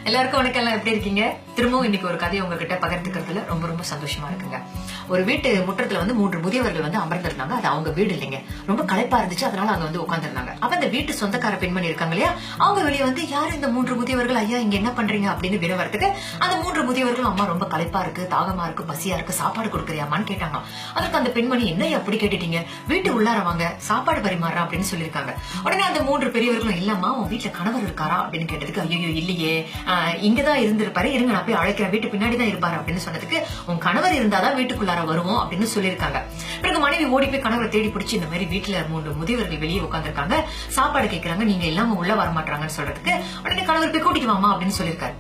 எல்லாருக்கும் வணக்கம். எல்லாம் எப்படி இருக்கீங்க? திரும்பவும் இன்னைக்கு ஒரு கதையை உங்ககிட்ட பகிர்ந்துக்கிறதுல ரொம்ப ரொம்ப சந்தோஷமா இருக்குங்க. ஒரு வீட்டு முற்றத்துல 3 முதியவர்கள் அமர்ந்திருந்தாங்க. அது அவங்க வீடு இல்லைங்க, ரொம்ப களைப்பா இருந்துச்சு. அதனால அங்க உட்கார்ந்துருந்தாங்க. அப்ப அந்த வீட்டு சொந்தக்கார பெண்மணி இருக்காங்க இல்லையா, அவங்க வெளியே யாரு இந்த 3 முதியவர்கள், ஐயா இங்க என்ன பண்றீங்க அப்படின்னு வினவரத்துக்கு அந்த 3 முதியவர்களும், அம்மா ரொம்ப களைப்பா இருக்கு, தாகமா இருக்கு, பசியா இருக்கு, சாப்பாடு கொடுக்குறியாமான்னு கேட்டாங்க. அதுக்கு அந்த பெண்மணி, என்ன அப்படி கேட்டுட்டீங்க, வீட்டு உள்ளார வாங்க, சாப்பாடு பரிமாறா அப்படின்னு சொல்லியிருக்காங்க. உடனே அந்த 3 பெரியவர்களும், இல்லம்மா உன் வீட்டுல கணவர் இருக்காரா அப்படின்னு கேட்டதுக்கு, ஐயோ இல்லையே, இங்கதான் இருந்திருப்பாரு, இருங்க நான் போய் அழைக்கிறேன், வீட்டு பின்னாடிதான் இருப்பாரு அப்படின்னு சொன்னதுக்கு, உன் கணவர் இருந்தாதான் வீட்டுக்குள்ளார வருவோம் அப்படின்னு சொல்லியிருக்காங்க. பிறகு மனைவி ஓடி போய் கணவரை தேடி பிடிச்சி, இந்த மாதிரி வீட்டுல 3 முதியவர்கள் வெளியே உட்காந்துருக்காங்க, சாப்பாடு கேட்கறாங்க, நீங்க இல்லாம உள்ள வர மாட்டாங்கன்னு சொல்றதுக்கு, உடனே கணவர் போய் கூட்டிட்டு வாமா அப்படின்னு சொல்லியிருக்காரு.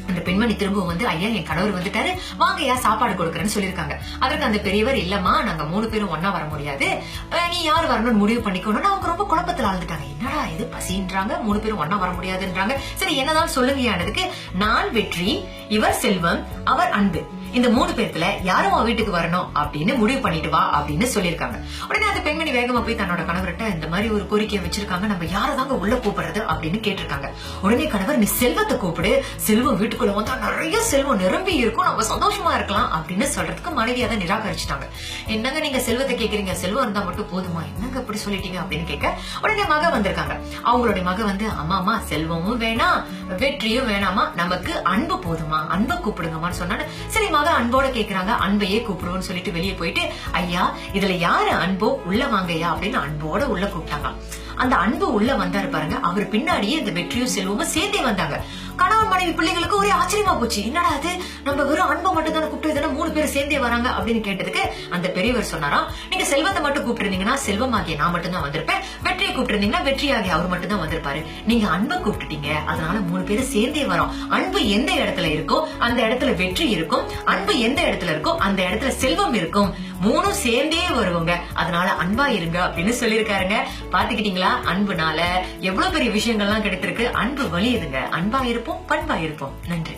அந்த பெண்மணி திரும்பவும் ஐயா என் கணவர் வந்துட்டாரு, வாங்கயா சாப்பாடு கொடுக்கறேன்னு சொல்லியிருக்காங்க. அதற்கு அந்த பெரியவர், இல்லம்மா நாங்க 3 பேரும் ஒன்னா வர முடியாது, நீ யாரு வரணும்னு முடிவு பண்ணிக்கணும்னு அவங்க ரொம்ப குழப்பத்துல ஆழ்ந்துட்டாங்க. என்னடா இது, பசின்றாங்க, 3 பேரும் ஒன்னா வர முடியாதுன்றாங்க, சரி என்னதான் சொல்லுங்கயானதுக்கு, நான் வெற்றி, இவர் செல்வம், அவர் அன்பு, இந்த 3 பேர்த்துல யாரும் அவன் வீட்டுக்கு வரணும் அப்படின்னு முடிவு பண்ணிட்டு வா அப்படின்னு சொல்லியிருக்காங்க. உடனே அந்த பெண்மணி வேகமா போய் தன்னோட கணவர்கிட்ட, இந்த மாதிரி ஒரு கோரிக்கையை வச்சிருக்காங்க, நம்ம யாரதாங்க உள்ள கூப்பிடுறது அப்படின்னு கேட்டிருக்காங்க. உடனே கணவர், நீ செல்வத்தை கூப்பிடு, செல்வம் வீட்டுக்குள்ள வந்தா நிறைய செல்வம் நிரம்பி இருக்கும், நம்ம சந்தோஷமா இருக்கலாம் அப்படின்னு சொல்றதுக்கு மனைவி அதை நிராகரிச்சுட்டாங்க. என்னங்க நீங்க செல்வத்தை கேக்குறீங்க, செல்வம் இருந்தா மட்டும் போதுமா, என்னங்க இப்படி சொல்லிட்டீங்க அப்படின்னு கேட்க, உடனே மக வந்திருக்காங்க. அவங்களுடைய மக அம்மா செல்வமும் வேணாம், வெற்றியும் வேணாமா, நமக்கு அன்பு போதுமா, அன்பை கூப்பிடுங்கம்மான்னு சொன்னாங்க. சரி மக அன்போட கேக்குறாங்க, அன்பையே கூப்பிடுவோம்னு சொல்லிட்டு வெளியே போயிட்டு, ஐயா இதுல யாரு அன்போ உள்ள வாங்கய்யா அப்படின்னு அன்போட உள்ள கூப்பிட்டாங்க. அந்த அன்பு உள்ள வந்தாரு பாருங்க, அவர் பின்னாடியே இந்த வெற்றியும் செல்வமும் சேர்ந்தே வந்தாங்க. கணவன் மனைவி பிள்ளைகளுக்கு ஒரே ஆச்சரியமா போச்சு, என்னடா அது, நம்ம வெறும் அன்பை மட்டும் தானே கூப்பிட்டு 3 பேர் சேர்ந்தே வராங்க அப்படின்னு கேட்டதுக்கு அந்த பெரியவர் சொன்னாராம், நீங்க செல்வத்தை மட்டும் கூப்பிட்டுருந்தீங்கன்னா செல்வமாகிய நான் மட்டும் தான் வந்திருப்பேன், வெற்றியை கூப்பிட்டுருந்தீங்கன்னா வெற்றியாகிய அவர் மட்டும் தான் வந்திருப்பாரு, நீங்க அன்பை கூப்பிட்டுட்டீங்க, அதனால 3 பேரும் சேர்ந்தே வரோம். அன்பு எந்த இடத்துல இருக்கோ அந்த இடத்துல வெற்றி இருக்கும், அன்பு எந்த இடத்துல இருக்கோ அந்த இடத்துல செல்வம் இருக்கும், 3 சேர்ந்தே வருவாங்க, அதனால அன்பா இருங்க அப்படின்னு சொல்லியிருக்காருங்க. பாத்துக்கிட்டீங்களா, அன்புனால எவ்வளவு பெரிய விஷயங்கள்லாம் கிடைத்திருக்கு. அன்பு வலியுதுங்க, அன்பா இருப்போம், பண்பா இருப்போம். நன்றி.